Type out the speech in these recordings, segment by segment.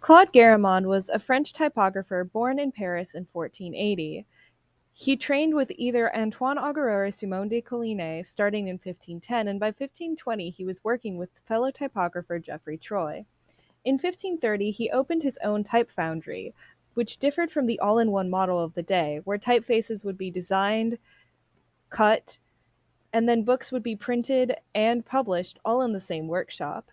Claude Garamond was a French typographer born in Paris in 1480. He trained with either Antoine Augereau or Simon de Coligny starting in 1510, and by 1520 he was working with fellow typographer Geoffrey Troy. In 1530 he opened his own type foundry, which differed from the all-in-one model of the day, where typefaces would be designed, cut, and then books would be printed and published all in the same workshop.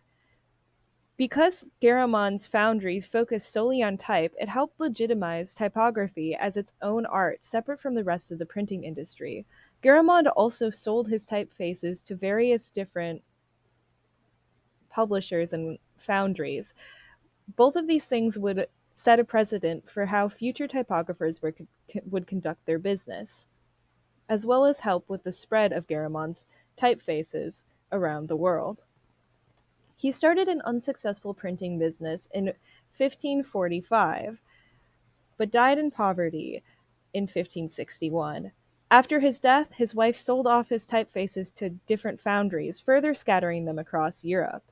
Because Garamond's foundries focused solely on type, it helped legitimize typography as its own art, separate from the rest of the printing industry. Garamond also sold his typefaces to various different publishers and foundries. Both of these things would set a precedent for how future typographers would conduct their business, as well as help with the spread of Garamond's typefaces around the world. He started an unsuccessful printing business in 1545, but died in poverty in 1561. After his death, his wife sold off his typefaces to different foundries, further scattering them across Europe.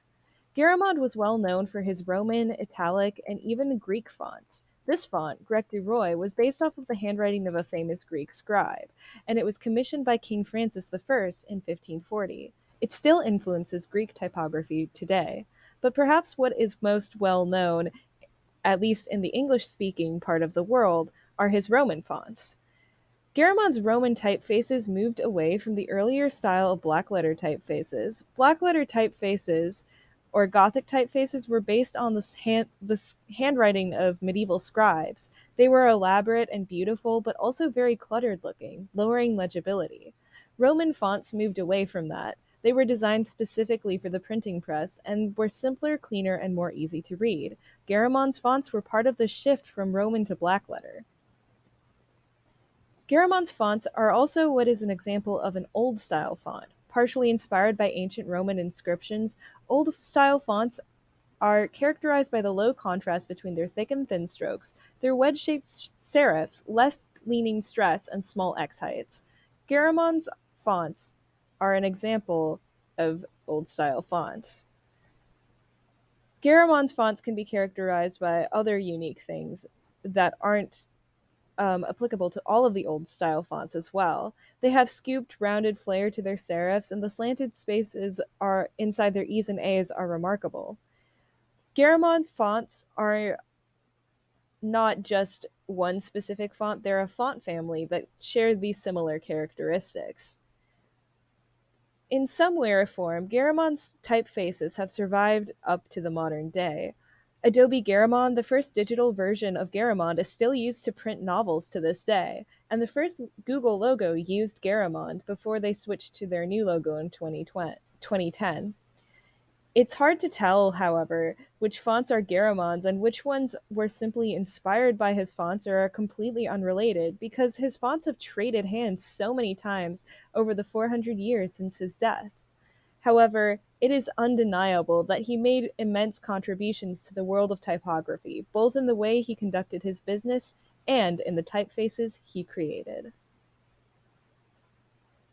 Garamond was well known for his Roman, Italic, and even Greek fonts. This font, Grec du Roi, was based off of the handwriting of a famous Greek scribe, and it was commissioned by King Francis I in 1540. It still influences Greek typography today, but perhaps what is most well known, at least in the English-speaking part of the world, are his Roman fonts. Garamond's Roman typefaces moved away from the earlier style of black-letter typefaces. Black-letter typefaces, or Gothic typefaces, were based on the handwriting of medieval scribes. They were elaborate and beautiful, but also very cluttered-looking, lowering legibility. Roman fonts moved away from that. They were designed specifically for the printing press and were simpler, cleaner, and more easy to read. Garamond's fonts were part of the shift from Roman to black-letter. Garamond's fonts are also what is an example of an old-style font. Partially inspired by ancient Roman inscriptions, old-style fonts are characterized by the low contrast between their thick and thin strokes, their wedge-shaped serifs, left-leaning stress, and small X heights. Garamond's fonts are an example of old-style fonts. Garamond's fonts can be characterized by other unique things that aren't applicable to all of the old style fonts as well. They have scooped, rounded flair to their serifs, and the slanted spaces are inside their E's and A's are remarkable. Garamond fonts are not just one specific font, they're a font family that share these similar characteristics. In some way or form, Garamond's typefaces have survived up to the modern day. Adobe Garamond, the first digital version of Garamond, is still used to print novels to this day, and the first Google logo used Garamond before they switched to their new logo in 2010. It's hard to tell, however, which fonts are Garamond's and which ones were simply inspired by his fonts or are completely unrelated, because his fonts have traded hands so many times over the 400 years since his death. However, it is undeniable that he made immense contributions to the world of typography, both in the way he conducted his business and in the typefaces he created.